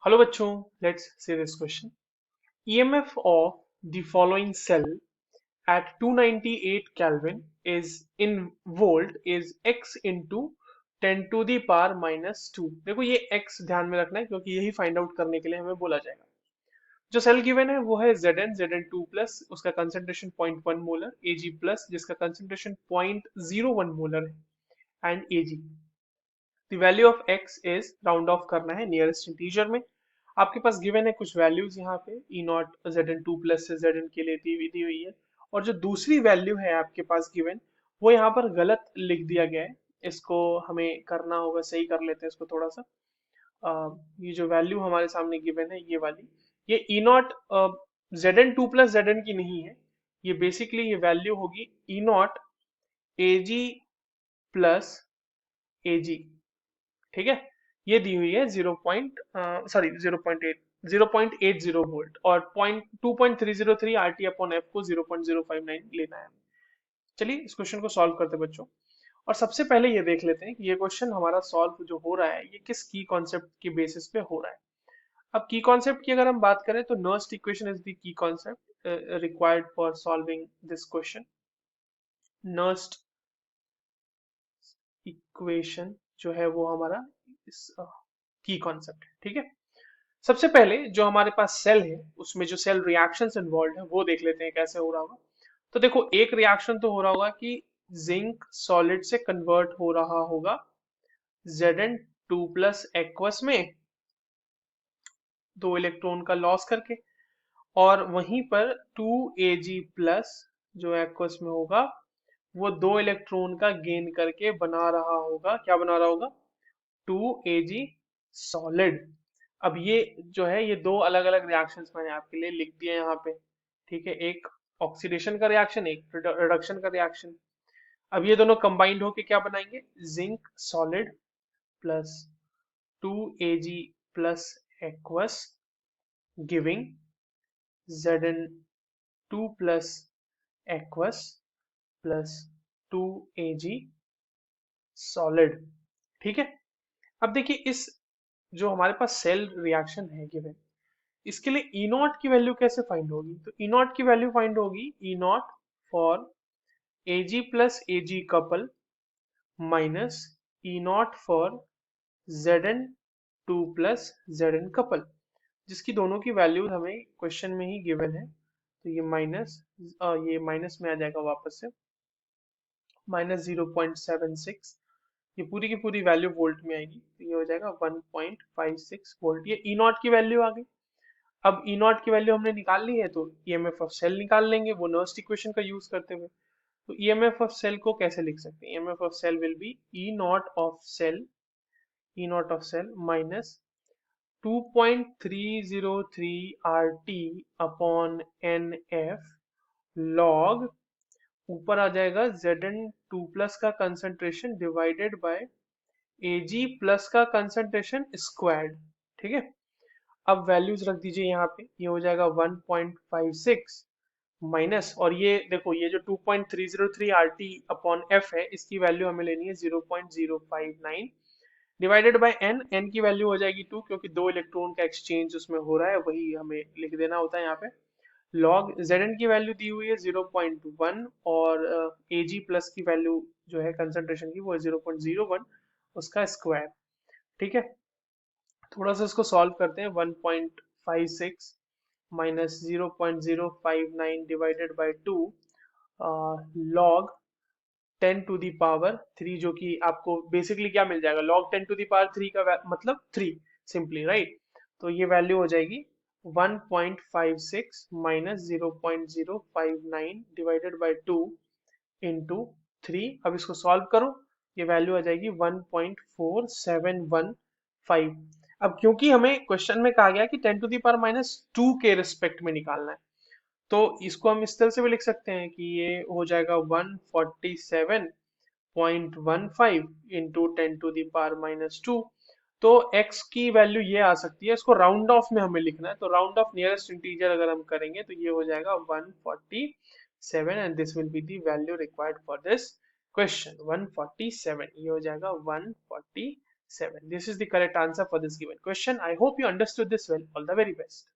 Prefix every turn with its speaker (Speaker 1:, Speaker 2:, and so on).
Speaker 1: Hello बच्चों, let's see this question. EMF of the following cell at 298 Kelvin is in volt is x into 10 to the power minus 2. देखो ये x ध्यान में रखना है क्योंकि यही फाइंड आउट करने के लिए हमें बोला जाएगा. जो सेल गिवन है वो है Zn2 प्लस उसका कंसंट्रेशन 0.1 मोलर, Ag प्लस जिसका कंसंट्रेशन 0.01 मोलर है and Ag. The value of x is round of करना है नियरेस्ट इंटीजर में. आपके पास गिवन है कुछ वैल्यूज यहाँ पे ई नॉट Zn2 प्लस से Zn के लिए दी हुई है. और जो दूसरी वैल्यू है आपके पास गिवन वो यहाँ पर गलत लिख दिया गया है. इसको हमें करना होगा, सही कर लेते हैं इसको थोड़ा सा. ये जो वैल्यू हमारे सामने गिवन है ये वाली, ये ई नॉट Zn2 प्लस Zn की नहीं है. ये बेसिकली ये वैल्यू होगी E not Ag plus Ag. ठीक है, ये दी हुई है 0.80 वोल्ट और 2.303 RT अपॉन एफ को 0.059 लेना है. चलिए इस क्वेश्चन को सॉल्व करते हैं बच्चों. और सबसे पहले ये देख लेते हैं कि ये क्वेश्चन हमारा सॉल्व जो हो रहा है ये किस की कॉन्सेप्ट के बेसिस पे हो रहा है. अब की कॉन्सेप्ट की अगर हम बात करें तो Nernst equation is the key concept required for solving this question. Nernst equation जो है वो हमारा इस की कॉन्सेप्ट है. ठीक है, सबसे पहले जो हमारे पास सेल है उसमें जो सेल रिएक्शंस इन्वॉल्व है वो देख लेते हैं कैसे हो रहा होगा. तो देखो एक रिएक्शन तो हो रहा होगा कि जिंक सॉलिड से कन्वर्ट हो रहा होगा Zn2 प्लस एक्वस में 2 इलेक्ट्रॉन का लॉस करके, और वहीं पर 2Ag प्लस जो एक्वस में होगा वो 2 इलेक्ट्रॉन का गेन करके बना रहा होगा. क्या बना रहा होगा? 2Ag solid. अब ये जो है ये दो अलग अलग रिएक्शंस मैंने आपके लिए लिख दिए यहाँ पे. ठीक है, एक ऑक्सीडेशन का रिएक्शन, एक रिडक्शन का रिएक्शन. अब ये दोनों कंबाइंड होके क्या बनाएंगे? Zinc solid plus 2Ag plus aqueous giving Zn2 plus aqueous plus 2Ag solid. ठीक है, अब देखिए इस जो हमारे पास सेल रिएक्शन है गिवन, इसके लिए ई नॉट की वैल्यू कैसे फाइंड होगी? तो ई नॉट की वैल्यू फाइंड होगी E naught for Ag plus Ag couple minus E naught for Zn2 plus Zn couple, जिसकी दोनों की वैल्यू हमें क्वेश्चन में ही गिवन है. तो ये माइनस में आ जाएगा वापस से, -0.76. ये पूरी की पूरी वैल्यू वोल्ट में आएगी तो ये हो जाएगा 1.56 वोल्ट. ये ई नॉट की वैल्यू आ गई. अब ई नॉट की वैल्यू हमने निकाल ली है तो ईएमएफ ऑफ सेल निकाल लेंगे वो नर्स्ट इक्वेशन का यूज करते हुए. तो ईएमएफ ऑफ सेल को कैसे लिख सकते हैं? EMF of cell will be E naught of cell minus 2.303 RT upon n F log, ऊपर आ जाएगा Zn2 प्लस का concentration divided by Ag plus का कंसंट्रेशन स्क्वायर्ड. ठीक है, अब वैल्यूज रख दीजिए यहाँ पे. ये हो जाएगा 1.56 माइनस, और ये देखो ये जो 2.303 RT अपॉन एफ है इसकी वैल्यू हमें लेनी है 0.059 डिवाइडेड बाय एन. एन की वैल्यू हो जाएगी 2 क्योंकि 2 इलेक्ट्रॉन का एक्सचेंज उसमें हो रहा है, वही हमें लिख देना होता है यहाँ पे. लॉग Zn की वैल्यू दी हुई है 0.1 और Ag प्लस की वैल्यू जो है कंसंट्रेशन की वो है 0.01, उसका स्क्वायर. ठीक है, थोड़ा सा इसको सॉल्व करते हैं. 1.56 minus 0.059 divided by 2 log 10 to the power 3, जो कि आपको बेसिकली क्या मिल जाएगा? लॉग 10 टू दी पावर 3 का मतलब 3 सिंपली, राइट. तो ये वैल्यू हो जाएगी 1.56 माइनस 0.059 डिवाइडेड बाय 2 इंटू 3. अब इसको सॉल्व करो, ये वैल्यू आ जाएगी 1.4715. अब क्योंकि हमें क्वेश्चन में कहा गया कि 10 टू दी पावर माइनस 2 के रिस्पेक्ट में निकालना है, तो इसको हम इस तरह से भी लिख सकते हैं कि ये हो जाएगा 147.15 into 10 to the power minus 2. तो x की वैल्यू ये आ सकती है. इसको राउंड ऑफ में हमें लिखना है, तो राउंड ऑफ नियरेस्ट इंटीजर अगर हम करेंगे तो ये हो जाएगा 147 and this will be the value required for this question. 147, ये हो जाएगा 147. 7. This is the correct answer for this given question. I hope you understood this well. All the very best.